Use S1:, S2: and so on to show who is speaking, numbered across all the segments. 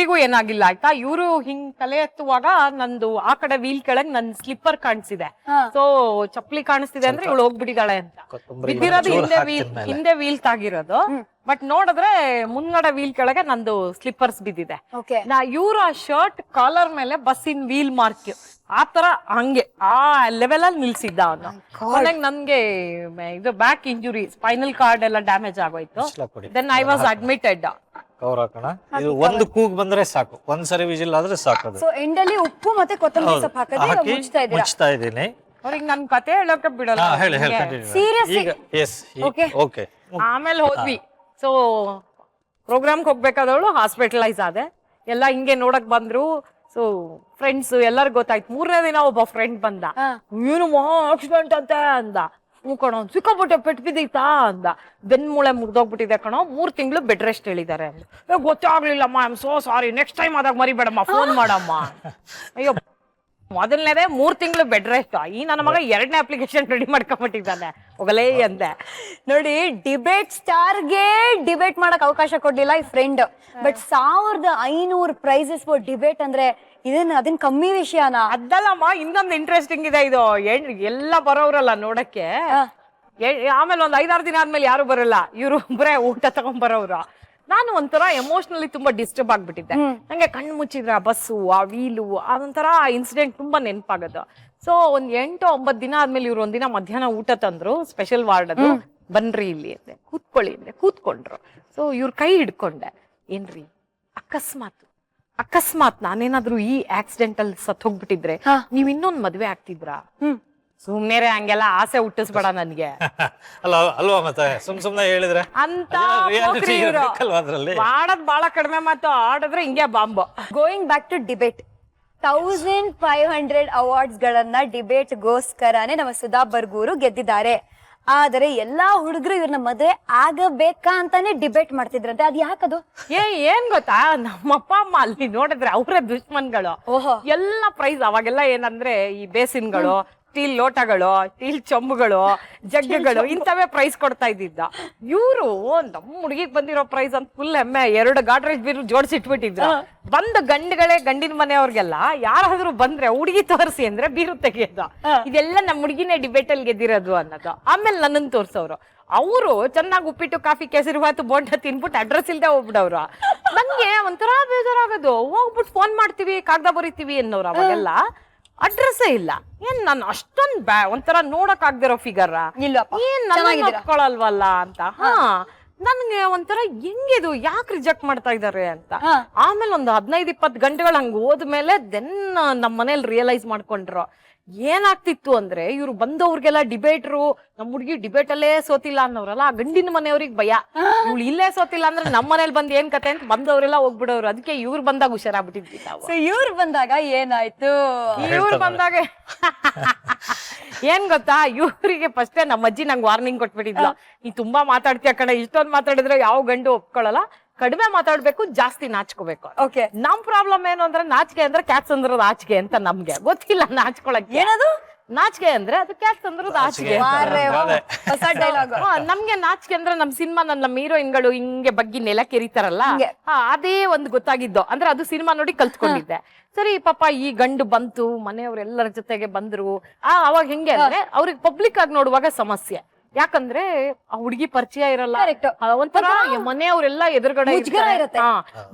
S1: ಇವ್ರಿಗೂ ಏನಾಗಿಲ್ಲ ಆಯ್ತಾ. ಇವ್ರು ಹಿಂಗ್ ತಲೆ ಎತ್ತುವಾಗ ನಂದು ಆ ಕಡೆ ವೀಲ್ ಕೆಳಗ್ ನನ್ ಸ್ಲಿಪ್ಪರ್ ಕಾಣಿಸಿದೆ. ಸೊ ಚಪ್ಪಲಿ ಕಾಣಿಸ್ತಿದೆ ಅಂದ್ರೆ ಇವಳು ಹೋಗ್ಬಿಟ್ಟಿದ್ದಾಳೆ ಅಂತ. ಬಿದ್ದಿರೋದು ಹಿಂದೆ ವೀಲ್ ತಾಗಿರೋದು. ಬಟ್ ನೋಡಿದ್ರೆ ಮುಂದ್ಗಡೆ ವೀಲ್ ಕೆಳಗೆ ನಂದು ಸ್ಲಿಪ್ಪರ್ಸ್ ಬಿದ್ದಿದೆ. ಇವ್ರು ಆ ಶರ್ಟ್ ಕಾಲರ್ ಮೇಲೆ ಬಸ್ಸಿನ ವೀಲ್ ಮಾರ್ಕ್ ಆತರ ಹಂಗೆ ಆ ಲೆವೆಲ್ ಅಲ್ಲಿ ನಿಲ್ಸಿದ್ದ ಅವನು. ಕೊನೆಗೆ ನನ್ಗೆ ಇದು ಬ್ಯಾಕ್ ಇಂಜುರಿ, ಸ್ಪೈನಲ್ ಕಾರ್ಡ್ ಎಲ್ಲ ಡ್ಯಾಮೇಜ್ ಆಗೋಯ್ತು. Then I was admitted.
S2: ಇದು ಒಂದು ಕೂಗ್ ಬಂದ್ರೆ ಸಾಕು, ಒಂದ್ಸರಿ ವಿಜಿಲ್ ಆದ್ರೆ ಸಾಕು.
S3: ಸೊ ಎಂಡ್ ಅಲ್ಲಿ ಉಪ್ಪು ಮತ್ತೆ ಕೊತ್ತಂಬರಿ ಸೊಪ್ಪು ಹಾಕಿ
S2: ಮುಚ್ತಾ ಇದ್ದೀನಿ.
S1: ಅವ್ರಿಗೆ ನನ್ ಕತೆ ಹೇಳೋಕೆ ಬಿಡಲ್ಲ. ಆಮೇಲೆ ಹೋದ್ವಿ. ಸೊ ಪ್ರೋಗ್ರಾಮ್ಗೆ ಹೋಗ್ಬೇಕಾದವಳು ಹಾಸ್ಪಿಟಲೈಸ್ ಆದೆ. ಎಲ್ಲ ಹಿಂಗೆ ನೋಡಕ್ ಬಂದ್ರು. ಸೊ ಫ್ರೆಂಡ್ಸ್ ಎಲ್ಲರಿಗೂ ಗೊತ್ತಾಯ್ತು. 3ನೇ ದಿನ ಒಬ್ಬ ಫ್ರೆಂಡ್ ಬಂದ. ಏನು ಮಹಾ ಆಕ್ಸಿಡೆಂಟ್ ಅಂತ ಅಂದ. ಕಣೋ ಸಿಕ್ಕಾಪಟ್ಟೆ ಪೆಟ್ಟು ಬಿದ್ದೈತಾ ಅಂದ. ಬೆನ್ಮೂಳೆ ಮುರಿದೋಗ್ಬಿಟ್ಟಿದೆ ಕಣೋ, 3 ತಿಂಗಳು ಬೆಡ್ ರೆಸ್ಟ್ ಹೇಳಿದ್ದಾರೆ. ಗೊತ್ತೇ ಆಗ್ಲಿಲ್ಲಮ್ಮ, I am so sorry, next time ಆದಾಗ ಮರಿಬೇಡಮ್ಮ, ಫೋನ್ ಮಾಡಮ್ಮ. ಅಯ್ಯೋ, ಮೊದಲನೇದೇ 3 ತಿಂಗಳು ಬೆಡ್ ರೆಸ್ಟ್. ಈ ನನ್ನ ಮಗ 2ನೇ ಅಪ್ಲಿಕೇಶನ್ ರೆಡಿ ಮಾಡ್ಕೊಂಡ್ಬಿಟ್ಟಿದ್ದಾನೆ, ಹೋಗಲೇ ಅಂದೆ.
S3: ನೋಡಿ, ಡಿಬೇಟ್ ಸ್ಟಾರ್ಗೆ ಡಿಬೇಟ್ ಮಾಡಕ್ ಅವಕಾಶ ಕೊಡ್ಲಿಲ್ಲ ಈ friend. But 1500 prizes for debate ಅಂದ್ರೆ ಅದನ್ ಕಮ್ಮಿ ವಿಷಯನಾ?
S1: ಅದಲ್ಲಮ್ಮ, ಇನ್ನೊಂದು ಇಂಟ್ರೆಸ್ಟಿಂಗ್ ಇದೆ. ಇದು ಎಲ್ಲ ಬರೋರಲ್ಲ ನೋಡಕ್ಕೆ. ಆಮೇಲೆ ಒಂದ್ 5-6 ದಿನ ಆದ್ಮೇಲೆ ಯಾರು ಬರಲ್ಲ, ಇವ್ರು ಒಬ್ಬರೇ ಊಟ ತಗೊಂಡ್ ಬರೋರು. ನಾನು ಒಂಥರ ಎಮೋಷನಲಿ ತುಂಬಾ ಡಿಸ್ಟರ್ಬ್ ಆಗ್ಬಿಟ್ಟಿದ್ದೆ. ನಂಗೆ ಕಣ್ಣು ಮುಚ್ಚಿದ್ರ ಬಸ್ಸು, ಆ ವೀಲು, ಅದೊಂಥರ ಇನ್ಸಿಡೆಂಟ್ ತುಂಬಾ ನೆನಪಾಗದು. ಸೊ ಒಂದ್ 8-9 ದಿನ ಆದ್ಮೇಲೆ ಇವ್ರು ಒಂದಿನ ಮಧ್ಯಾಹ್ನ ಊಟ ತಂದ್ರು, ಸ್ಪೆಷಲ್ ವಾರ್ಡ್ ಅದು. ಬನ್ರಿ ಇಲ್ಲಿ ಅಂದೆ, ಕೂತ್ಕೊಳ್ಳಿ ಅಂದೆ. ಕೂತ್ಕೊಂಡ್ರು. ಸೊ ಇವ್ರ ಕೈ ಹಿಡ್ಕೊಂಡೆ. ಏನ್ರಿ ಅಕಸ್ಮಾತ್ ನಾನೇನಾದ್ರೂ ಈ ಆಕ್ಸಿಡೆಂಟ್ ಅಲ್ಲಿ ಸತ್ ಹೋಗ್ಬಿಟ್ಟಿದ್ರೆ ನೀವ್ ಇನ್ನೊಂದ್ ಮದ್ವೆ ಆಗ್ತಿದ್ರಾ? ಸುಮ್ನೆರೆ ಹಂಗೆಲ್ಲ ಆಸೆ ಹುಟ್ಟಿಸ್ಬೇಡ ನನ್ಗೆ.
S2: ಅಲ್ವಾ ಮತ್ತೆ ಸುಮ್ನೆ ಹೇಳಿದ್ರೆ
S1: ಅಂತ ಮಾಡದ್ ಬಹಳ ಕಡಿಮೆ ಮಾತು, ಆಡಿದ್ರೆ ಹಿಂಗೆ bomb.
S3: Going back to debate, 1500 awards ಗಳನ್ನ ಡಿಬೇಟ್ ಗೋಸ್ಕರನೇ ನಮ್ಮ ಸುಧಾ ಬರ್ಗೂರು ಗೆದ್ದಿದ್ದಾರೆ. ಆದರೆ ಎಲ್ಲಾ ಹುಡುಗರು ಇವ್ರನ್ನ ಮದ್ವೆ ಆಗಬೇಕಾ ಅಂತಾನೆ ಡಿಬೇಟ್ ಮಾಡ್ತಿದ್ರಂತೆ. ಅದ್ ಯಾಕದು?
S1: ಏನ್ ಗೊತ್ತಾ, ನಮ್ಮಪ್ಪ ಅಮ್ಮ ಅಲ್ಲಿ ನೋಡಿದ್ರೆ ಅವರೇ ದುಶ್ಮನ್ಗಳು. ಎಲ್ಲ ಪ್ರೈಸ್ ಅವಾಗೆಲ್ಲ ಏನಂದ್ರೆ ಈ ಬೇಸಿನ್ಗಳು, ಸ್ಟೀಲ್ ಲೋಟಗಳು, ಸ್ಟೀಲ್ ಚೊಂಬುಗಳು, ಜಗ್ಗುಗಳು, ಇಂಥವೇ ಪ್ರೈಸ್ ಕೊಡ್ತಾ ಇದ್ದಿದ್ದ. ಇವ್ರು ನಮ್ಮ ಹುಡುಗಿಗ್ ಬಂದಿರೋ ಪ್ರೈಸ್ ಅಂತ ಫುಲ್ ಹೆಮ್ಮೆ 2 ಗಾಡ್ರೇಜ್ ಬೀರು ಜೋಡಿಸಿಟ್ಬಿಟ್ಟಿದ್ರು. ಬಂದ ಗಂಡಿನ ಮನೆಯವ್ರಿಗೆಲ್ಲ ಯಾರಾದ್ರೂ ಬಂದ್ರೆ ಹುಡುಗಿ ತೋರಿಸಿ ಅಂದ್ರೆ ಬೀರು ತೆಗಿಯೋದು. ಇದೆಲ್ಲ ನಮ್ಮ ಹುಡುಗಿನೇ ಡಿಬೇಟ್ ಅಲ್ಲಿ ಗೆದ್ದಿರೋದು ಅನ್ನೋದು. ಆಮೇಲೆ ನನ್ನನ್ನು ತೋರ್ಸವ್ರು. ಅವರು ಚೆನ್ನಾಗಿ ಉಪ್ಪಿಟ್ಟು, ಕಾಫಿ, ಕೇಸರಿ ಬಾತು, ಬೋಂಡ ತಿನ್ಬಿಟ್ಟು ಅಡ್ರೆಸ್ ಇಲ್ದೆ ಹೋಗ್ಬಿಡವ್ರು. ನಂಗೆ ಒಂಥರ ಬೇಜಾರಾಗೋದು. ಹೋಗ್ಬಿಟ್ಟು ಫೋನ್ ಮಾಡ್ತೀವಿ, ಕಾಗದ ಬರೀತೀವಿ ಅನ್ನೋರು. ಅವಾಗೆಲ್ಲ ಅಡ್ರೆಸ್ಸೇ ಇಲ್ಲ. ಏನ್ ನಾನು ಅಷ್ಟೊಂದ್ ಒಂಥರ ನೋಡಕ್ ಆಗ್ದಿರೋ ಫಿಗರ್ ಏನ್ ನೋಡ್ಕೊಳಲ್ವಲ್ಲ ಅಂತ. ನನ್ಗೆ ಒಂಥರ ಹೆಂಗಿದು, ಯಾಕೆ ರಿಜೆಕ್ಟ್ ಮಾಡ್ತಾ ಇದಾರೆ ಅಂತ. ಆಮೇಲೆ ಒಂದು 15-20 ಗಂಟೆಗಳು ಹಂಗ ಹೋದ್ಮೇಲೆ ದೆನ್ ನಮ್ ಮನೇಲಿ ರಿಯಲೈಸ್ ಮಾಡ್ಕೊಂಡ್ರು ಏನಾಗ್ತಿತ್ತು ಅಂದ್ರೆ, ಇವ್ರು ಬಂದವ್ರಿಗೆಲ್ಲ ಡಿಬೇಟ್ರು, ನಮ್ ಹುಡ್ಗಿ ಡಿಬೇಟ್ ಅಲ್ಲೇ ಸೋತಿಲ್ಲ ಅನ್ನೋರಲ್ಲ, ಆ ಗಂಡಿನ ಮನೆಯವ್ರಿಗೆ ಭಯ. ಇವ್ಳು ಇಲ್ಲೇ ಸೋತಿಲ್ಲ ಅಂದ್ರೆ ನಮ್ ಮನೇಲಿ ಬಂದ್ ಏನ್ ಕತೆ ಅಂತ ಬಂದವ್ರೆಲ್ಲ ಹೋಗ್ಬಿಡೋರು. ಅದಕ್ಕೆ ಇವ್ರು ಬಂದಾಗ ಹುಷಾರಾಗ್ಬಿಟ್ಟಿದ್ವಿ ನಾವು.
S3: ಇವ್ರು ಬಂದಾಗ ಏನಾಯ್ತು?
S1: ಇವ್ರು ಬಂದಾಗ ಏನ್ ಗೊತ್ತಾ, ಇವ್ರಿಗೆ ಫಸ್ಟೇ ನಮ್ಮ ಅಜ್ಜಿ ನಂಗೆ ವಾರ್ನಿಂಗ್ ಕೊಟ್ಬಿಟ್ಟಿದ್ಲು. ನೀ ತುಂಬಾ ಮಾತಾಡ್ತೀಯ ಕಣ, ಇಷ್ಟೊಂದು ಮಾತಾಡಿದ್ರೆ ಯಾವ ಗಂಡು ಒಪ್ಕೊಳ್ಳಲ್ಲ, ಕಡಿಮೆ ಮಾತಾಡ್ಬೇಕು, ಜಾಸ್ತಿ ನಾಚ್ಕೋಬೇಕು. ನಮ್ ಪ್ರಾಬ್ಲಮ್ ಏನು ಅಂದ್ರೆ, ನಾಚಿಕೆ ಅಂದ್ರೆ ಕ್ಯಾಚ್ ಅಂದ್ರದ್ ಆಚಿಕೆ ಅಂತ. ನಮ್ಗೆ ಗೊತ್ತಿಲ್ಲ ನಾಚ್ಕೊಳಕ್ಕೆ. ಏನದು ನಾಚಿಕೆ ಅಂದ್ರೆ? ಅದು ಕ್ಯಾಚ್ ಅಂದ್ರದ್ ಆಚಿಕೆ. ನಮ್ಗೆ ನಾಚಿಕೆ ಅಂದ್ರೆ ನಮ್ ಸಿನಿಮಾ ನಮ್ಮ ಹೀರೋಯಿನ್ಗಳು ಹಿಂಗೆ ಬಗ್ಗೆ ನೆಲ ಕೆರಿತಾರಲ್ಲ, ಅದೇ ಒಂದು ಗೊತ್ತಾಗಿದ್ದು. ಅಂದ್ರೆ ಅದು ಸಿನಿಮಾ ನೋಡಿ ಕಲ್ತ್ಕೊಂಡಿದ್ದೆ. ಸರಿ ಪಾಪ ಈ ಗಂಡು ಬಂತು, ಮನೆಯವ್ರೆಲ್ಲರ ಜೊತೆಗೆ ಬಂದ್ರು. ಅವಾಗ ಹೆಂಗೆ ಅಂದ್ರೆ, ಅವ್ರಿಗೆ ಪಬ್ಲಿಕ್ ಆಗಿ ನೋಡುವಾಗ ಸಮಸ್ಯೆ. ಯಾಕಂದ್ರೆ ಆ ಹುಡುಗಿ ಪರಿಚಯ ಇರಲ್ಲ, ಒಂಥರ ಮನೆಯವ್ರೆಲ್ಲ ಎದುರುಗಡೆ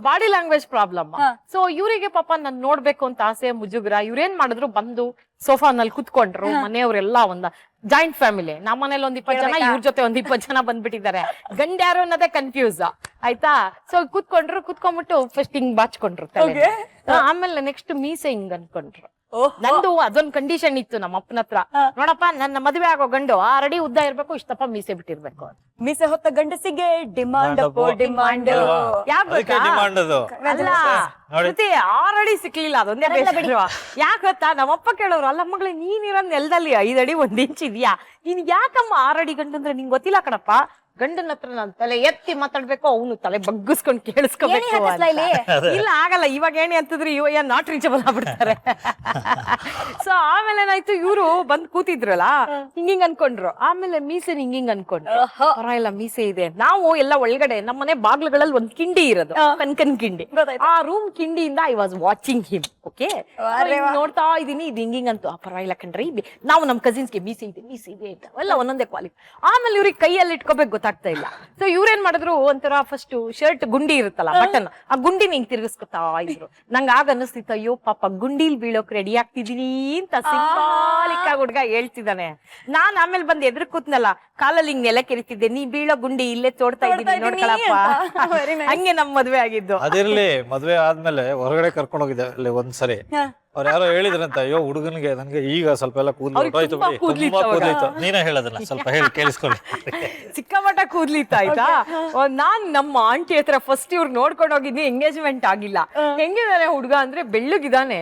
S1: ಬಾಡಿ ಲ್ಯಾಂಗ್ವೇಜ್ ಪ್ರಾಬ್ಲಮ್. ಸೊ ಇವರಿಗೆ ಪಾಪ ನನ್ ನೋಡ್ಬೇಕು ಅಂತ ಆಸೆ, ಮುಜುಗ್ರ. ಇವ್ರೇನ್ ಮಾಡಿದ್ರು, ಬಂದು ಸೋಫಾನಲ್ಲಿ ಕುತ್ಕೊಂಡ್ರು. ಮನೆಯವ್ರೆಲ್ಲ ಜಾಯಿಂಟ್ ಫ್ಯಾಮಿಲಿ. ನಮ್ಮ ಮನೇಲಿ 20 ಜನ, ಇವ್ರ ಜೊತೆ 20 ಜನ ಬಂದ್ಬಿಟ್ಟಿದ್ದಾರೆ. ಗಂಡ ಯಾರು ಅನ್ನೋದೇ ಕನ್ಫ್ಯೂಸ್ ಆಯ್ತಾ. ಸೊ ಕುತ್ಕೊಂಡ್ಬಿಟ್ಟು ಫಸ್ಟ್ ಹಿಂಗ್ ಬಾಚ್ಕೊಂಡ್ರು ತಲೆ. ಆಮೇಲೆ ನೆಕ್ಸ್ಟ್ ಮೀಸೆ ಹಿಂಗ್ ಅನ್ಕೊಂಡ್ರು. ನಂದು ಅದೊಂದ್ ಕಂಡೀಷನ್ ಇತ್ತು ನಮ್ಮ ಅಪ್ಪನ ಹತ್ರ. ನೋಡಪ್ಪ, ನನ್ನ ಮದುವೆ ಆಗೋ ಗಂಡು 6 ಅಡಿ ಉದ್ದ ಇರ್ಬೇಕು, ಇಷ್ಟಪ್ಪ ಮೀಸೆ ಬಿಟ್ಟಿರ್ಬೇಕು.
S3: ಮೀಸೆ ಹೊತ್ತ ಗಂಡಸಿಗೆ ಡಿಮಾಂಡ್ ಡಿಮಾಂಡ್.
S1: ಅಲ್ಲ 6 ಅಡಿ ಸಿಕ್ಲಿಲ್ಲ, ಅದೊಂದೇ ಬೇಡ. ಯಾಕೆ ಗೊತ್ತಾ, ನಮ್ಮಪ್ಪ ಕೇಳೋರು, ಅಲ್ಲ ಮಗಳೇ ನೀನ್ ಇರೋ ನೆಲದಲ್ಲಿ 5 ಅಡಿ 1 ಇಂಚ್ ಇದೆಯಾ, ನೀನ್ ಯಾಕಮ್ಮ 6 ಅಡಿ ಗಂಡು ಅಂದ್ರೆ ನಿಂಗೆ ಗೊತ್ತಿಲ್ಲ ಕಣಪ್ಪ, ಗಂಡನ ಹತ್ರ ನಾನು ತಲೆ ಎತ್ತಿ ಮಾತಾಡ್ಬೇಕು, ಅವನು ತಲೆ ಬಗ್ಗಿಸ್ಕೊಂಡು ಕೇಳಿಸ್ಕೋಬೇಕು
S3: ಏನೇ ಹತ್ತಿಸ್ಲಾ ಇಲ್ಲಿ?
S1: ಇಲ್ಲ ಆಗಲ್ಲ. ಇವಾಗ ಏನೇ ಅಂತಂದ್ರೆ ಇವ ನಾಟ್ ರೀಚಬಲ್ ಆಗ್ಬಿಡ್ತಾರೆ. ಸೊ ಆಮೇಲೆ ಏನಾಯ್ತು, ಇವ್ರು ಬಂದ್ ಕೂತಿದ್ರಲ್ಲ, ಹಿಂಗಿಂಗ್ ಅನ್ಕೊಂಡ್ರು. ಆಮೇಲೆ ಮೀಸೆ ಹಿಂಗಿಂಗ್ ಅನ್ಕೊಂಡ್ರು. ಪರವಾಗಿಲ್ಲ ಮೀಸೆ ಇದೆ. ನಾವು ಎಲ್ಲ ಒಳಗಡೆ ನಮ್ಮನೆ ಬಾಗ್ಲುಗಳಲ್ಲಿ ಒಂದ್ ಕಿಂಡಿ ಇರೋದು, ಕನ್ಕನ್ ಕಿಂಡಿ. ಆ ರೂಮ್ ಕಿಂಡಿಯಿಂದ I was watching him. Okay, ನೋಡ್ತಾ ಇದೀನಿ, ಇದು ಹಿಂಗಿಂಗ್ ಅಂತೂ ಪರವಾಗಿಲ್ಲ ಕಣ್ರಿ. ನಾವು ನಮ್ ಕಸಿನ್ಸ್ಗೆ ಮೀಸೆ ಇದೆ ಅಂತ ಎಲ್ಲ ಒಂದೊಂದೇ ಕ್ವಾಲಿಟಿ. ಆಮೇಲೆ ಇವ್ರಿಗೆ ಕೈಯಲ್ಲಿ ಇಟ್ಕೋಬೇಕು ಗೊತ್ತಾಗ್ತಾ ಇಲ್ಲ. ಸೊ ಇವ್ರೇನ್ ಮಾಡಿದ್ರು, ಒಂಥರ ಫಸ್ಟ್ ಶರ್ಟ್ ಗುಂಡಿ ಇರುತ್ತಲ್ಲ ಬಟನ್, ಆ ಗುಂಡಿನ ಹಿಂಗ್ ತಿರ್ಗಿಸ್ಕೊತಾ ಇದ್ರು. ನಂಗೆ ಆಗ ಅನಿಸ್ತಿತ್ತು, ಅಯ್ಯೋ ಪಾಪ ಗುಂಡಿಲ್ ಬೀಳೋಕ್ ರೆಡಿ ಆಗ್ತಿದೀನಿ ಅಂತ ಸಿಂಬಾಲಿಕ್ ಆಗಿ ಹುಡ್ಗ ಹೇಳ್ತಿದ್ದಾನೆ. ನಾನ್ ಆಮೇಲೆ ಬಂದ್ ಎದುರು ಕೂತ್ನಲ್ಲ, ಕಾಲಲ್ಲಿ ಹಿಂಗ್ ನೆಲ ಕೆರಿತಿದ್ದೆ, ನೀ ಬೀಳೋ ಗುಂಡಿ ಇಲ್ಲೇ ತೋಡ್ತಾ ಇದ್ದೀನಿ ನೋಡ್ಕೊಳಪ್ಪ. ಹಂಗೆ ನಮ್ ಮದ್ವೆ ಆಗಿದ್ದು.
S2: ಅದಿರ್ಲಿ, ಮದ್ವೆ ಆದ್ಮೇಲೆ ಹೊರಗಡೆ ಕರ್ಕೊಂಡು ಹೋಗಿದ್ದೆ ಅಲ್ಲಿ ಒಂದ್ಸರಿ. ಅವ್ರು ಯಾರೋ ಹೇಳಿದ್ರಂತ, ಅಯ್ಯೋ ಹುಡುಗನಿಗೆ ನನ್ಗೆ ಈಗ ಸ್ವಲ್ಪ ಎಲ್ಲ ಕೂದಲು ಹೊರಟೋಯ್ತು ಬಿಡಿ, ತುಂಬಾ ಕೂದಲಿತ್ತು. ನೀನೇ ಹೇಳೋದನ್ನ ಸ್ವಲ್ಪ ಹೇಳಿ ಕೇಳಿಸ್ಕೊಳ್ಳಿ.
S1: ಸಿಕ್ಕಾಪಟ್ಟ ಕೂದ್ಲಿತ್ತು ಆಯ್ತಾ. ನಾನ್ ನಮ್ಮ ಆಂಟಿ ಹತ್ರ ಫಸ್ಟ್ ಇವ್ರು ನೋಡ್ಕೊಂಡು ಹೋಗಿದ್ನಿ, ಎಂಗೇಜ್ಮೆಂಟ್ ಆಗಿಲ್ಲ. ಹೆಂಗಿದಾನೆ ಹುಡುಗ ಅಂದ್ರೆ ಬೆಳ್ಳಗಿದಾನೆ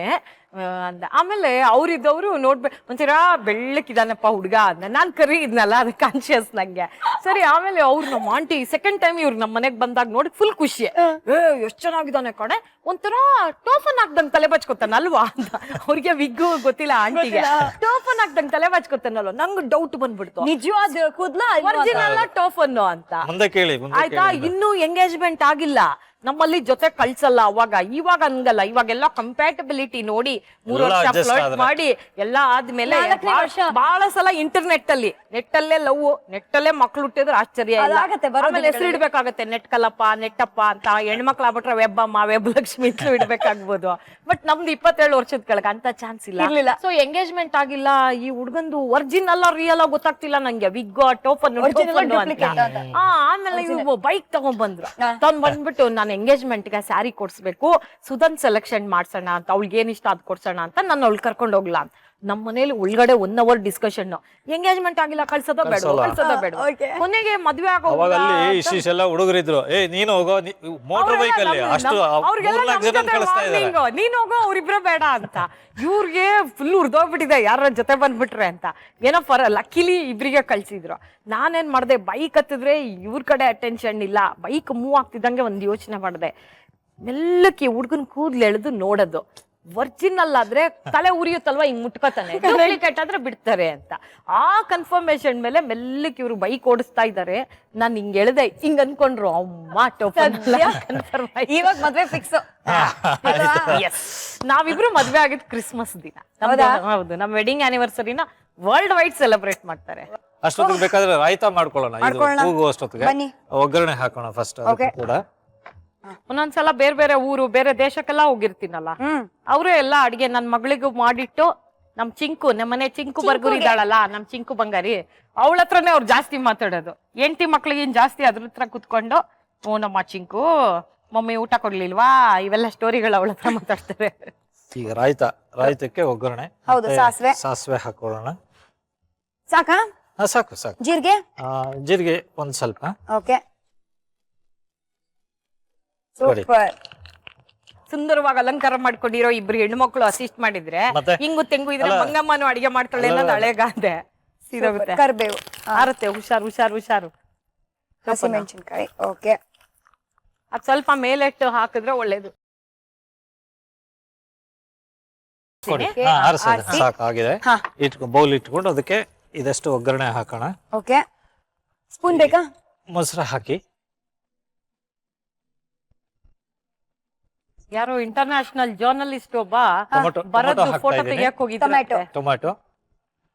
S1: ಅಂದ. ಆಮೇಲೆ ಅವ್ರಿದ್ದವ್ರು ನೋಡ್ಬೇಕು, ಒಂಥರ ಬೆಳ್ಳಕ್ಕಿದಾನಪ್ಪ ಹುಡುಗ ಅಂದ. ನಾನ್ ಕರಿ ಇದ್ನಲ್ಲ, ಅದು ಕಾನ್ಶಿಯಸ್ ನಂಗೆ. ಸರಿ, ಆಮೇಲೆ ಅವ್ರು ನಮ್ಮ ಆಂಟಿ ಸೆಕೆಂಡ್ ಟೈಮ್ ಇವ್ರು ನಮ್ಮ ಮನೆಗ್ ಬಂದಾಗ ನೋಡಿ ಫುಲ್ ಖುಷಿ. ಎಷ್ಟ್ ಚೆನ್ನಾಗಿದ್ದಾನೆ ಕಡೆ, ಒಂಥರ ಟೋಫನ್ ಹಾಕ್ದಂಗ್ ತಲೆ ಬಚ್ಕೊತಾನಲ್ವಾ ಅಂತ. ಅವ್ರಿಗೆ ವಿಗ್ಗು ಗೊತ್ತಿಲ್ಲ ಆಂಟಿಗೆ. ಟೋಫನ್ ಹಾಕ್ದಂಗ್ ತಲೆ ಬಚ್ಕೊತಾನಲ್ವ, ನಂಗ್ ಡೌಟ್ ಬಂದ್ಬಿಡ್ತು,
S3: ನಿಜವಾದ ಕೂದ್ಲ
S1: ಒರಿಜಿನಲ್ ಟೋಫನ್ ಅಂತ.
S2: ಮುಂದೆ ಕೇಳಿ
S1: ಆಯ್ತಾ, ಇನ್ನೂ ಎಂಗೇಜ್ಮೆಂಟ್ ಆಗಿಲ್ಲ, ನಮ್ಮಲ್ಲಿ ಜೊತೆ ಕಳ್ಸಲ್ಲ ಅವಾಗ. ಇವಾಗ ಹಂಗಲ್ಲ, ಇವಾಗೆಲ್ಲ ಕಂಪ್ಯಾಟಬಿಲಿಟಿ ನೋಡಿ 3 ವರ್ಷ ಫ್ಲರ್ಟ್ ಮಾಡಿ ಎಲ್ಲ ಆದ್ಮೇಲೆ ಬಹಳ ಸಲ ಇಂಟರ್ನೆಟ್ ಅಲ್ಲಿ, ನೆಟ್ಟಲ್ಲೇ ಲವ್, ನೆಟ್ಟಲ್ಲೇ ಮಕ್ಳು ಹುಟ್ಟಿದ್ರೆ ಆಶ್ಚರ್ಯ ಇಲ್ಲ. ಆಮೇಲೆ ಹೆಸರು ಇಡ್ಬೇಕಾಗತ್ತೆ, ನೆಟ್ಕಲ್ಲಪ್ಪ, ನೆಟ್ಟಪ್ಪ ಅಂತ. ಹೆಣ್ಮಕ್ಳು ಆಗ್ಬಿಟ್ರೆ ವೆಬ್ಬಮ್ಮ, ವೆಬ್ ಲಕ್ಷ್ಮಿ ಅಂತ ಇಡ್ಬೇಕಾಗ್ಬೋದು. ಬಟ್ ನಮ್ದು 27 ವರ್ಷದ ಕೆಳಗೆ ಅಂತ ಚಾನ್ಸ್ ಇಲ್ಲ. ಸೊ ಎಂಗೇಜ್ಮೆಂಟ್ ಆಗಿಲ್ಲ. ಈ ಹುಡ್ಗಂದು ಒರಿಜಿನಲ್ ರಿಯಲ್ ಗೊತ್ತಾಗ್ತಿಲ್ಲ ನಂಗೆ, ವಿಗ್ ಟೋಫನ್ ಅಂತ. ಆಮೇಲೆ ಇವ್ ಬೈಕ್ ತಗೊಂಡ್ಬಂದ್ರು. ಬಂದ್ಬಿಟ್ಟು ನಾನು ಎಂಗೇಜ್ಮೆಂಟ್ ಗೆ ಸ್ಯಾರಿ ಕೊಡ್ಸ್ಬೇಕು, ಸುಧನ್ ಸೆಲೆಕ್ಷನ್ ಮಾಡ್ಸೋಣ ಅಂತ, ಅವಳಿಗೆ ಏನ್ ಇಷ್ಟ ಅದ್ ಕೊಡ್ಸೋಣ ಅಂತ ನಾನು ಅವಳು ಕರ್ಕೊಂಡು ಹೋಗ್ಲಾ. ನಮ್ಮ ಮನೇಲಿ ಒಳಗಡೆ 1 hour ಡಿಸ್ಕಷನ್, ಎಂಗೇಜ್ಮೆಂಟ್ ಆಗಿಲ್ಲ, ಕಳ್ಸೋದೋ ಬೇಡ, ಕೊನೆಗೆ ಮದ್ವೆ ಆಗೋ
S2: ಇಷ್ಟೆಲ್ಲ ಹುಡುಗರಿದ್ರು, ನೀನು ಹೋಗೋ ಮೋಟರ್ ಬೈಕ್ ಅಲ್ಲಿ ಅಷ್ಟು
S1: ನೀನ್ ಹೋಗೋ, ಅವ್ರಿಬ್ರು ಬೇಡ ಅಂತ. ಇವ್ರಿಗೆ ಫುಲ್ ಉರ್ದೋಗ್ಬಿಟ್ಟಿದೆ ಯಾರ ಜೊತೆ ಬಂದ್ಬಿಟ್ರೆ ಅಂತ. ಏನೋ ಲಕ್ಕಿಲಿ ಇಬ್ರಿಗೆ ಕಳ್ಸಿದ್ರು. ನಾನೇನ್ ಮಾಡ್ದೆ, ಬೈಕ್ ಹತ್ತಿದ್ರೆ ಇವ್ರ ಕಡೆ ಅಟೆನ್ಷನ್ ಇಲ್ಲ, ಬೈಕ್ ಮೂವ್ ಆಗ್ತಿದ್ದಂಗೆ ಒಂದ್ ಯೋಚನೆ ಮಾಡ್ದೆ, ಮೆಲ್ಲಕ್ಕೆ ಹುಡ್ಗನ್ ಕೂದ್ಲು ಎಳೆದು ನೋಡೋದು. ಒರಿಜಿನಲ್ ಆದ್ರೆ ತಲೆ ಉರಿಯುತ್ತಲ್ವಾ, ಹಿಂಗ್ ಮುಟ್ಕೋತಾನೆ, ಡೂಪ್ಲಿಕೇಟ್ ಆದ್ರೆ ಬಿಡ್ತಾರೆ ಅಂತ. ಆ ಕನ್ಫರ್ಮೇಶನ್ ಮೇಲೆ ಮೆಲ್ಲಕ್ಕೆ ಇವ್ರು ಬೈಕ್ ಓಡಿಸ್ತಾ ಇದಾರೆ. ನಾನ್ ಹಿಂಗ್ ಎಳ್ದೆ, ಹಿಂಗ್ ಅನ್ಕೊಂಡ್ರು, ಅಮ್ಮ ಟೋಫನ್
S3: ಇವಾಗ ಮದ್ವೆ ಫಿಕ್ಸ್.
S1: ನಾವಿಬ್ರು ಮದ್ವೆ ಆಗಿದ್ ಕ್ರಿಸ್ಮಸ್ ದಿನ. ಹೌದು, ನಮ್ ವೆಡ್ಡಿಂಗ್ ಆನಿವರ್ಸರಿನ ವರ್ಲ್ಡ್ ವೈಡ್ ಸೆಲೆಬ್ರೇಟ್ ಮಾಡ್ತಾರೆ.
S2: ಅಷ್ಟೊತ್ತಿಗೆ ಬೇಕಾದ್ರೆ ರಾಯ್ತಾ ಮಾಡ್ಕೊಳ್ಳೋಣ, ಹೋಗುವಷ್ಟೊತ್ತಿಗೆ ಒಗ್ಗರಣೆ ಹಾಕೋಣ ಫಸ್ಟ್ ಕೂಡ.
S1: ಒಂದೊಂದ್ಸಲ ಬೇರೆ ಬೇರೆ ಊರು, ಬೇರೆ ದೇಶಕ್ಕೆಲ್ಲ ಹೋಗಿರ್ತೀನಲ್ಲ, ಅವ್ರು ಎಲ್ಲ ಅಡ್ಗೆ ನನ್ ಮಗಳಿಗೂ ಮಾಡಿಟ್ಟು, ನಮ್ ಚಿಂಕು, ನಮ್ಮನೆ ಚಿಂಕು ಬರ್ಗೂರ್ ಇದ್ದಾಳಲ್ಲ, ನಮ್ ಚಿಂಕು ಬಂಗಾರಿ, ಅವಳ ಹತ್ರನೇ ಅವ್ರು ಜಾಸ್ತಿ ಮಾತಾಡೋದು. ಹೆಂಡತಿ ಮಕ್ಳಿಗೇನ್ ಜಾಸ್ತಿ ಅದ್ರ ಹತ್ರ ಕುತ್ಕೊಂಡು, ಓ ನಮ್ಮ ಚಿಂಕು ಮಮ್ಮಿ ಊಟ ಕೊಡ್ಲಿಲ್ವಾ, ಇವೆಲ್ಲ ಸ್ಟೋರಿಗಳು ಅವಳ ಹತ್ರ ಮಾತಾಡ್ತಾರೆ.
S2: ಈಗ ರಾಯ್ತಕ್ಕೆ ಒಗ್ಗರಣೆ, ಸಾಸಿವೆ ಹಾಕೊಳ್ಳೋಣ.
S3: ಸಾಕಾ?
S2: ಸಾಕು ಸಾಕು. ಜೀರಿಗೆ ಒಂದ್ ಸ್ವಲ್ಪ.
S1: ಸುಂದರವಾಗಿ ಅಲಂಕಾರ ಮಾಡ್ಕೊಂಡಿರೋ ಇಬ್ರು ಹೆಣ್ಮಕ್ಳು ಅಸಿಸ್ಟ್ ಮಾಡಿದ್ರೆ, ಹಿಂಗು ತೆಂಗು ಇದ್ರೆ ಮಂಗಮ್ಮನು ಅಡಿಗೆ ಮಾಡ್ತಾಳೆ ಅನ್ನೋದು ಹಳೆಗಾದೆ. ಸೀದೋಗುತ್ತೆ,
S3: ಕರ್ಬೇವು
S1: ಆರುತ್ತೆ. ಹುಷಾರು.
S3: ಹಸಿಮೆಣಸಿನಕಾಯಿ. ಓಕೆ,
S1: ಅದ್ ಸ್ವಲ್ಪ ಮೇಲೆಟ್ಟು ಹಾಕಿದ್ರೆ ಒಳ್ಳೇದು.
S2: ಸಾಕಾಗಿದೆ. ಬೌಲ್ ಇಟ್ಕೊಂಡು ಅದಕ್ಕೆ ಇದಷ್ಟು ಒಗ್ಗರಣೆ ಹಾಕೋಣ.
S3: ಓಕೆ, ಸ್ಪೂನ್ ಬೇಕಾ?
S2: ಮೊಸರು ಹಾಕಿ.
S1: ಯಾರೋ ಇಂಟರ್ನ್ಯಾಷನಲ್ ಜರ್ನಲಿಸ್ಟ್ ಒಬ್ಬ ಬರದ್ದು ಫೋಟೋ ತೆಗಿಯಕ್ ಹೋಗಿದ್ರು.
S2: ಟೊಮ್ಯಾಟೊ,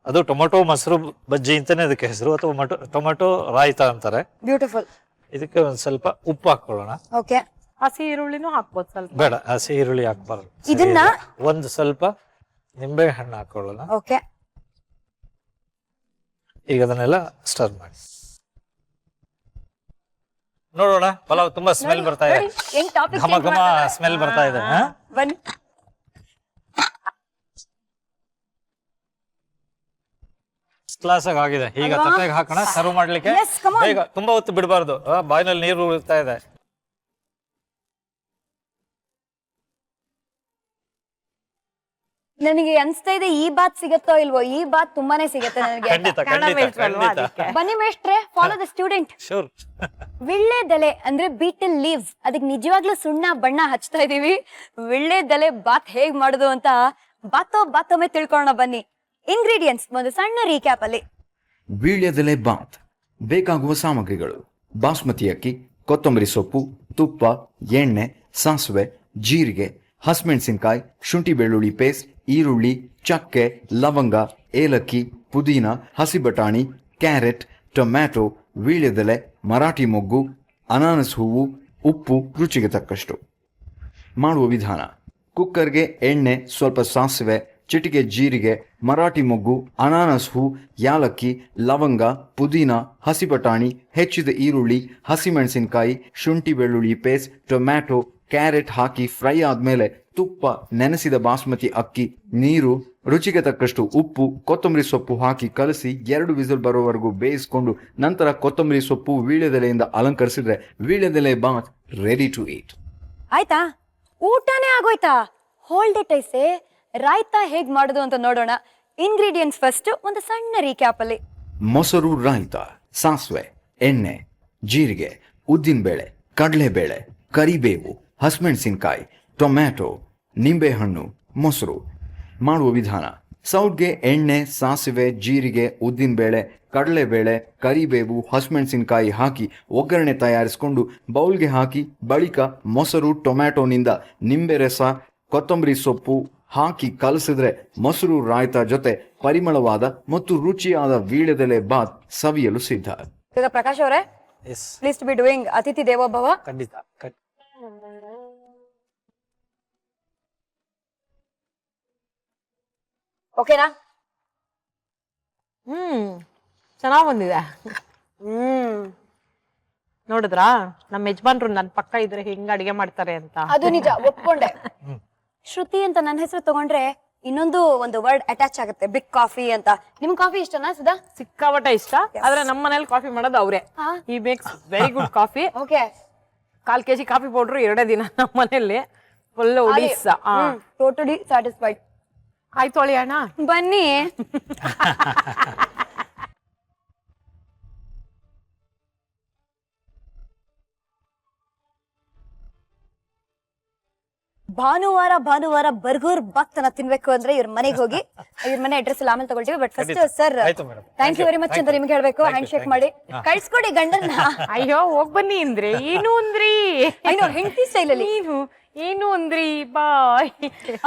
S2: ಅದು ಟೊಮೊಟೊ ಮೊಸರು ಬಜ್ಜಿ ಅಂತಾನೆ ಅದಕ್ಕೆ ಹೆಸರು, ಅಥವಾ ಟೊಮೊಟೊ ರಾಯ್ತಾ ಅಂತಾರೆ.
S3: ಬ್ಯೂಟಿಫುಲ್.
S2: ಇದಕ್ಕೆ ಒಂದ್ ಸ್ವಲ್ಪ ಉಪ್ಪು ಹಾಕೊಳ್ಳೋಣ.
S3: ಓಕೆ,
S1: ಹಸಿ ಈರುಳ್ಳಿನೂ ಹಾಕ್ಬೋದು ಸ್ವಲ್ಪ.
S2: ಬೇಡ, ಹಸಿ ಈರುಳ್ಳಿ ಹಾಕ್ಬಾರ್ದು.
S3: ಇದನ್ನ
S2: ಒಂದು ಸ್ವಲ್ಪ ನಿಂಬೆ ಹಣ್ಣು ಹಾಕೊಳ್ಳೋಣ.
S3: ಓಕೆ,
S2: ಈಗ ಅದನ್ನೆಲ್ಲ ಸ್ಟರ್ ಮಾಡಿ ನೋಡೋಣ. ಪಲಾವ್ ತುಂಬಾ ಸ್ಮೆಲ್ ಬರ್ತಾ ಇದೆ, ಘಮ ಘಮ ಸ್ಮೆಲ್ ಬರ್ತಾ ಇದೆ. ಕ್ಲಾಸ್ ಆಗಿದೆ. ಈಗ ತಟ್ಟೆಗೆ ಹಾಕೋಣ, ಸರ್ವ್ ಮಾಡ್ಲಿಕ್ಕೆ. ಬೇಗ, ತುಂಬಾ ಹೊತ್ತು ಬಿಡಬಾರ್ದು, ಬಾಯಿನಲ್ಲಿ ನೀರು ಉಳಿತಾ ಇದೆ.
S3: ನನಗೆ ಅನ್ಸ್ತಾ ಇದೆ ಈ ಬಾತ್ ಸಿಗತ್ತೋ ಇಲ್ವೋ, ಈ ಬಾತ್ ತುಂಬಾನೇ ಸಿಗತ್ತೆ ನನಗೆ.
S2: ಖಂಡಿತ
S1: ಕನ್ನಡ
S2: ಖಂಡಿತ
S1: ಮೇಷ್ಟ್ರಲ್ವಾ
S2: ಖಂಡಿತ
S1: ಅದಕ್ಕೆ.
S3: ಬನ್ನಿ ಮೇಷ್ಟ್ರೆ, ಫಾಲೋ ದ ಸ್ಟೂಡೆಂಟ್.
S2: ಶೂರ್.
S3: ವಿಳ್ಳೆದೆಲೆ ಅಂದ್ರೆ ಬೀಟಲ್ ಲೀವ್ಸ್, ಅದಕ್ಕೆ ನಿಜವಾಗ್ಲೂ ಸುಣ್ಣ ಬಣ್ಣ ಹಚ್ತಾ ಇದೀವಿ. ವಿಳ್ಳೆದೆಲೆ ಬಾತ್ ಹೇಗ್ ಮಾಡುದು ಅಂತ ಬಾತೊಮ್ಮೆ ತಿಳ್ಕೊಳ್ಳೋಣ ಬನ್ನಿ. ಇಂಗ್ರೀಡಿಯೆಂಟ್ಸ್ ಒಂದು ಸಣ್ಣ ರೀಕ್ಯಾಪ್ ಅಲ್ಲಿ.
S4: ವೀಳ್ಯದೆಲೆ ಬಾತ್ ಬೇಕಾಗುವ ಸಾಮಗ್ರಿಗಳು: ಬಾಸ್ಮತಿ ಅಕ್ಕಿ, ಕೊತ್ತಂಬರಿ ಸೊಪ್ಪು, ತುಪ್ಪ, ಎಣ್ಣೆ, ಸಾಸಿವೆ, ಜೀರಿಗೆ, ಹಸಿಮೆಣಸಿನಕಾಯಿ, ಶುಂಠಿ ಬೆಳ್ಳುಳ್ಳಿ ಪೇಸ್ಟ್, ಈರುಳ್ಳಿ, ಚಕ್ಕೆ, ಲವಂಗ, ಏಲಕ್ಕಿ, ಪುದೀನ, ಹಸಿ ಬಟಾಣಿ, ಕ್ಯಾರೆಟ್, ಟೊಮ್ಯಾಟೊ, ವೀಳ್ಯದೆಲೆ, ಮರಾಠಿ ಮೊಗ್ಗು, ಅನಾನಸ್ ಹೂವು, ಉಪ್ಪು ರುಚಿಗೆ ತಕ್ಕಷ್ಟು. ಮಾಡುವ ವಿಧಾನ: ಕುಕ್ಕರ್ಗೆ ಎಣ್ಣೆ, ಸ್ವಲ್ಪ ಸಾಸಿವೆ, ಚಿಟಿಕೆ ಜೀರಿಗೆ, ಮರಾಠಿ ಮೊಗ್ಗು, ಅನಾನಸ್ ಹೂ, ಯಾಲಕ್ಕಿ, ಲವಂಗ, ಪುದೀನ, ಹಸಿ ಬಟಾಣಿ, ಹೆಚ್ಚಿದ ಈರುಳ್ಳಿ, ಹಸಿಮೆಣಸಿನಕಾಯಿ, ಶುಂಠಿ ಬೆಳ್ಳುಳ್ಳಿ ಪೇಸ್ಟ್, ಟೊಮ್ಯಾಟೊ, ಕ್ಯಾರೆಟ್ ಹಾಕಿ ಫ್ರೈ ಆದ್ಮೇಲೆ ತುಪ್ಪ, ನೆನೆಸಿದ ಬಾಸ್ಮತಿ ಅಕ್ಕಿ, ನೀರು, ರುಚಿಗೆ ತಕ್ಕಷ್ಟು ಉಪ್ಪು, ಕೊತ್ತಂಬರಿ ಸೊಪ್ಪು ಹಾಕಿ ಕಲಸಿ 2 ವಿಸಿಲ್ ಬರೋವರೆಗೂ ಬೇಯಿಸ್ಕೊಂಡು ನಂತರ ಕೊತ್ತಂಬರಿ ಸೊಪ್ಪು, ವೀಳ್ಯದೆಲೆಯಿಂದ ಅಲಂಕರಿಸಿದ್ರೆ ವೀಳ್ಯದೆಲೆ ಬಾತ್ ರೆಡಿ ಟು ಈಟ್.
S3: ಆಯ್ತಾ, ಊಟನೇ ಆಗೋಯ್ತಾ? ಹೋಲ್ಡ್ ಇಟ್ ಐಸೆ. ರಾಯ್ತಾ ಹೇಗ್ ಮಾಡೋದು ಅಂತ ನೋಡೋಣ. ಇಂಗ್ರೀಡಿಯೆಂಟ್ಸ್ ಫಸ್ಟ್ ಒಂದು ಸಣ್ಣ ರೀಕ್ಯಾಪ್ ಅಲ್ಲಿ.
S4: ಮೊಸರು ರಾಯ್ತ: ಸಾಸಿವೆ, ಎಣ್ಣೆ, ಜೀರಿಗೆ, ಉದ್ದಿನಬೇಳೆ, ಕಡಲೆಬೇಳೆ, ಕರಿಬೇವು, ಹಸಿಮೆಣಸಿನಕಾಯಿ, ಟೊಮ್ಯಾಟೊ, ನಿಂಬೆಹಣ್ಣು, ಮೊಸರು. ಮಾಡುವ ವಿಧಾನ: ಸೌಟ್ಗೆ ಎಣ್ಣೆ, ಸಾಸಿವೆ, ಜೀರಿಗೆ, ಉದ್ದಿನಬೇಳೆ, ಕಡಲೆಬೇಳೆ, ಕರಿಬೇವು, ಹಸಿಮೆಣಸಿನಕಾಯಿ ಹಾಕಿ ಒಗ್ಗರಣೆ ತಯಾರಿಸಿಕೊಂಡು ಬೌಲ್ಗೆ ಹಾಕಿ ಬಳಿಕ ಮೊಸರು, ಟೊಮ್ಯಾಟೊನಿಂದ ನಿಂಬೆ ರಸ, ಕೊತ್ತಂಬರಿ ಸೊಪ್ಪು ಹಾಕಿ ಕಲಸಿದ್ರೆ ಮೊಸರು ರಾಯ್ತ ಜೊತೆ ಪರಿಮಳವಾದ ಮತ್ತು ರುಚಿಯಾದ ವೀಳ್ಯದೆಲೆ ಬಾತ್ ಸವಿಯಲು ಸಿದ್ಧ.
S3: ಈಗ ಪ್ರಕಾಶ್ ಅವರೇ,
S2: yes
S3: please to be doing ಅತಿಥಿ ದೇವೋಭವ.
S2: ಖಂಡಿತ.
S3: ಓಕೆನಾ?
S1: ಚೆನ್ನಾಗ್ ಬಂದಿದೆ. ನೋಡಿದ್ರಾ ನಮ್ಮ ಯಜಮಾನ್ರು ನನ್ ಪಕ್ಕ ಇದ್ರೆ ಹೆಂಗ್ ಅಡಿಗೆ ಮಾಡ್ತಾರೆ ಅಂತ.
S3: ಅದು ನಿಜ, ಒಪ್ಕೊಂಡೆ. ಶ್ರುತಿ ಅಂತ ನನ್ನ ಹೆಸರು ತಗೊಂಡ್ರೆ ಇನ್ನೊಂದು ಒಂದು ವರ್ಡ್ ಅಟ್ಯಾಚ್ ಆಗುತ್ತೆ, ಬಿಗ್ ಕಾಫಿ ಅಂತ. ನಿಮ್ ಕಾಫಿ ಇಷ್ಟನಾ ಸುಧಾ?
S1: ಸಿಕ್ಕಾಪಟ್ಟೆ ಇಷ್ಟ. ಆದ್ರೆ ನಮ್ಮ ಮನೇಲಿ ಕಾಫಿ ಮಾಡೋದು ಅವ್ರೆ. ಈ makes very good coffee.
S3: Okay.
S1: 1/4 kg coffee powder 2 ದಿನ ನಮ್ಮ ಮನೇಲಿ ಫುಲ್ ಒಡಿಸ್.
S3: Totally satisfied.
S1: ಆಯ್ತು ಅಳಿ ಅಣ್ಣ,
S3: ಬನ್ನಿ. ಭಾನುವಾರ ಬರ್ಗೂರ್ ಭಕ್ತನ ತಿನ್ಬೇಕು ಅಂದ್ರೆ ಇವ್ರ ಮನೆಗೆ ಹೋಗಿ, ಇವ್ರ ಮನೆ ಅಡ್ರೆಸ್ ಎಲ್ಲ ಆಮೇಲೆ ತಗೊಳ್ತೀವಿ. But first sir thank you very much ಅಂತ ನಿಮ್ಗೆ ಹೇಳ್ಬೇಕು. ಹ್ಯಾಂಡ್ ಶೇಕ್ ಮಾಡಿ ಕಳ್ಸ್ಕೊಡಿ ಗಂಡನ್ನ.
S1: ಅಯ್ಯೋ ಹೋಗ್ ಬನ್ನಿ ಅಂದ್ರೆ ಏನು ಅಂದ್ರಿ?
S3: ಏನೋ ಹೆಂಡತಿ ಸ್ಟೈಲ್ ಅಲ್ಲಿ
S1: ಏನು ಅಂದ್ರಿ? ಬಾಯ್.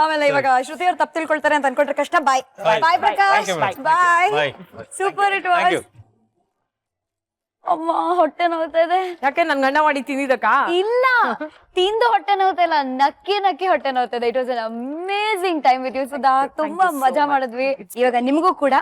S3: ಆಮೇಲೆ ಇವಾಗ ಶ್ರುತಿ ಅವ್ರು ತಪ್ಪು ತಿಳ್ಕೊಳ್ತಾರೆ ಅಂತ ಅನ್ಕೊಂಡ್ರೆ ಕಷ್ಟ. Bye bye Prakash, bye. Super it was. ಅಮ್ಮ ಹೊಟ್ಟೆ ನೋವ್ತಾ ಇದೆ.
S1: ಯಾಕೆ ನನ್ ಗಂಡ ಮಾಡಿ ತಿಂದಿದ್ದಕ್ಕ?
S3: ಇಲ್ಲ, ತಿಂದು ಹೊಟ್ಟೆ ನೋವ್ತಾ ಇಲ್ಲ, ನಕ್ಕಿ ಹೊಟ್ಟೆ ನೋವ್ತಾ ಇದೆ. It was an amazing time with you Sudha. ತುಂಬಾ ಮಜಾ ಮಾಡಿದ್ವಿ. ಇವಾಗ ನಿಮ್ಗೂ ಕೂಡ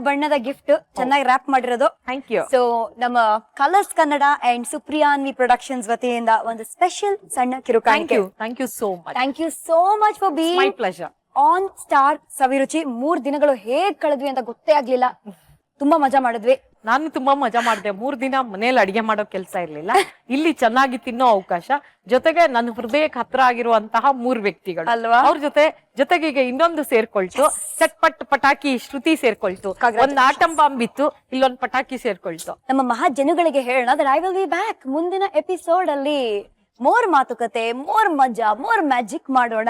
S3: ಬಣ್ಣದ ಗಿಫ್ಟ್ ಚೆನ್ನಾಗಿ ರ್ಯಾಪ್ ಮಾಡಿರೋದು.
S1: Thank you.
S3: ಸೊ ನಮ್ಮ Colors Kannada and Supriyanvi productions ವತಿಯಿಂದ ಒಂದು ಸ್ಪೆಷಲ್ ಸಣ್ಣ ಕಿರುಕಾಣಿಕೆ.
S1: Thank you so much.
S3: Thank you so much for
S1: my
S3: being
S1: pleasure
S3: on star Saviruchi. 3 ದಿನಗಳು ಹೇಗ್ ಕಳೆದ್ವಿ ಅಂತ ಗೊತ್ತೇ ಆಗ್ಲಿಲ್ಲ. ತುಂಬಾ ಮಜಾ ಮಾಡಿದ್ವಿ.
S1: ನಾನು ತುಂಬಾ ಮಜಾ ಮಾಡಿದೆ. 3 ದಿನ ಮನೇಲಿ ಅಡಿಗೆ ಮಾಡೋ ಕೆಲಸ ಇರ್ಲಿಲ್ಲ. ಇಲ್ಲಿ ಚೆನ್ನಾಗಿ ತಿನ್ನೋ ಅವಕಾಶ, ಜೊತೆಗೆ ನನ್ನ ಹೃದಯಕ್ಕೆ ಹತ್ರ ಆಗಿರುವಂತಹ 3 ವ್ಯಕ್ತಿಗಳು
S3: ಅಲ್ವಾ?
S1: ಅವ್ರ ಜೊತೆಗೆ ಈಗ ಇನ್ನೊಂದು ಸೇರ್ಕೊಳ್ತು. ಚಟ್ಪಟ್ ಪಟಾಕಿ ಶ್ರುತಿ ಸೇರ್ಕೊಳ್ತು. ಒಂದ್ ಆಟಂ ಬಾಂಬ್ ಇತ್ತು, ಇಲ್ಲೊಂದ್ ಪಟಾಕಿ ಸೇರ್ಕೊಳ್ತು.
S3: ನಮ್ಮ ಮಹಾಜನಗಳಿಗೆ ಹೇಳೋಣ that I will be back. ಮುಂದಿನ ಎಪಿಸೋಡ್ ಅಲ್ಲಿ ಮೋರ್ ಮಾತುಕತೆ, ಮೋರ್ ಮಜಾ, ಮೋರ್ ಮ್ಯಾಜಿಕ್ ಮಾಡೋಣ.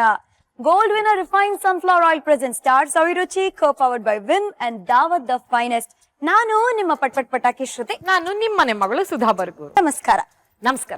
S3: Gold winner refined sunflower oil present star Saviruchi, co powered by Vim and Daawat the finest. ನಾನು ನಿಮ್ಮ ಪಟಾಕಿ ಶ್ರುತಿ.
S1: ನಾನು ನಿಮ್ಮನೆ ಮಗಳು ಸುಧಾ ಬರ್ಗೂರ್.
S3: ನಮಸ್ಕಾರ.
S1: ನಮಸ್ಕಾರ.